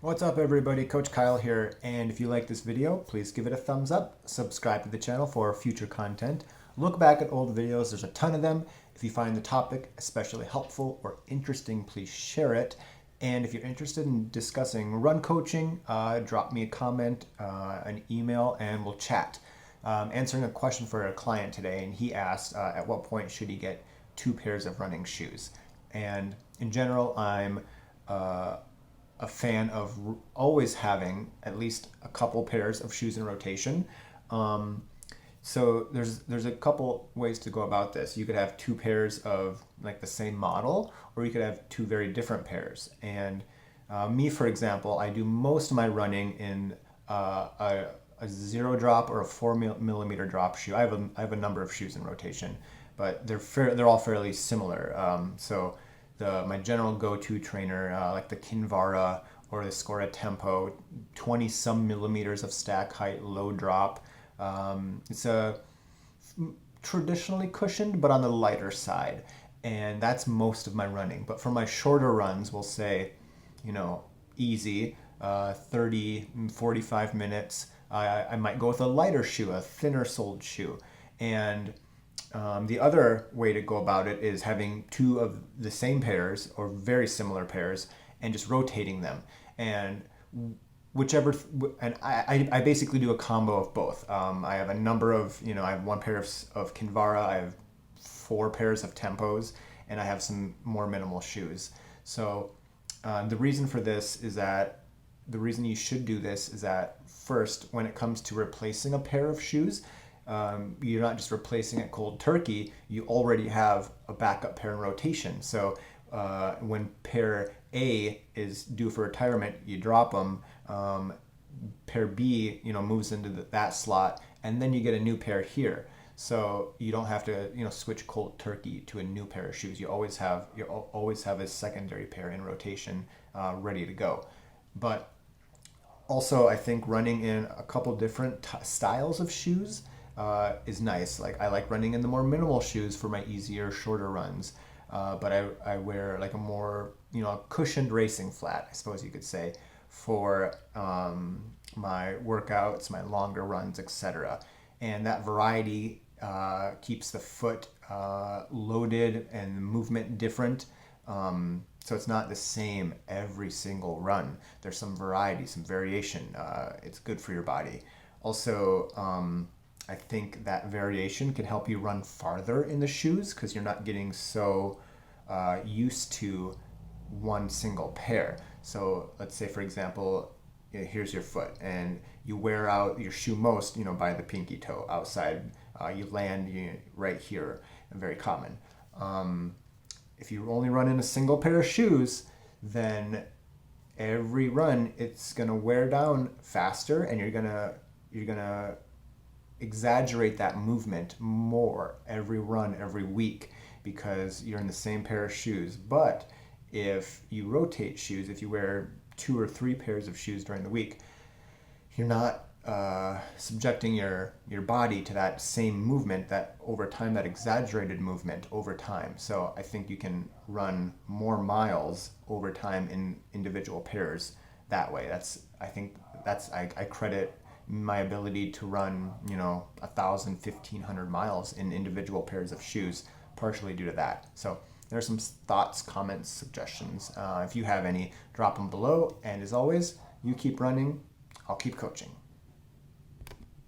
What's up everybody, Coach Kyle here, and if you like this video, please give it a thumbs up, subscribe to the channel for future content, look back at old videos, there's a ton of them. If you find the topic especially helpful or interesting, please share it. And if you're interested in discussing run coaching, drop me a comment, an email, and we'll chat. Answering a question for a client today, and he asked at what point should he get 2 pairs of running shoes. And in general, I'm a fan of always having at least a couple pairs of shoes in rotation. So there's a couple ways to go about this. You could have 2 pairs of like the same model, or you could have 2 very different pairs. And me, for example, I do most of my running in a 0 drop or a 4mm drop shoe. I have a number of shoes in rotation, but they're all fairly similar. My general go-to trainer, like the Kinvara or the Scora Tempo, 20 some millimeters of stack height, low drop. It's a traditionally cushioned, but on the lighter side. And that's most of my running. But for my shorter runs, we'll say, easy, 30, 45 minutes, I might go with a lighter shoe, a thinner soled shoe. And the other way to go about it is having 2 of the same pairs or very similar pairs and just rotating them. And I basically do a combo of both. I have a number of, I have 1 pair of Kinvara, I have 4 pairs of Tempos, and I have some more minimal shoes. So the reason for this is that, the reason you should do this is that first, when it comes to replacing a pair of shoes, you're not just replacing it cold turkey, you already have a backup pair in rotation. So when pair A is due for retirement, you drop them. Pair B, moves into that slot, and then you get a new pair here. So you don't have to, switch cold turkey to a new pair of shoes. You always have a secondary pair in rotation, ready to go. But also, I think running in a couple different styles of shoes is nice. Like, I like running in the more minimal shoes for my easier, shorter runs. But I wear like a more, cushioned racing flat, I suppose you could say, for my workouts, my longer runs, etc. And that variety keeps the foot loaded and the movement different. So it's not the same every single run. There's some variety, some variation. It's good for your body. Also, I think that variation can help you run farther in the shoes because you're not getting so used to one single pair. So let's say, for example, here's your foot and you wear out your shoe most, by the pinky toe outside. You land right here, very common. If you only run in a single pair of shoes, then every run it's gonna wear down faster, and you're gonna exaggerate that movement more every run, every week, because you're in the same pair of shoes. But if you rotate shoes, if you wear 2 or 3 pairs of shoes during the week, you're not subjecting your body to that same movement, that over time, that exaggerated movement over time. So I think you can run more miles over time in individual pairs that way. I credit my ability to run 1,000, 1,500 miles in individual pairs of shoes partially due to that. So there are some thoughts, comments, suggestions. If you have any, drop them below. And as always, you keep running, I'll keep coaching.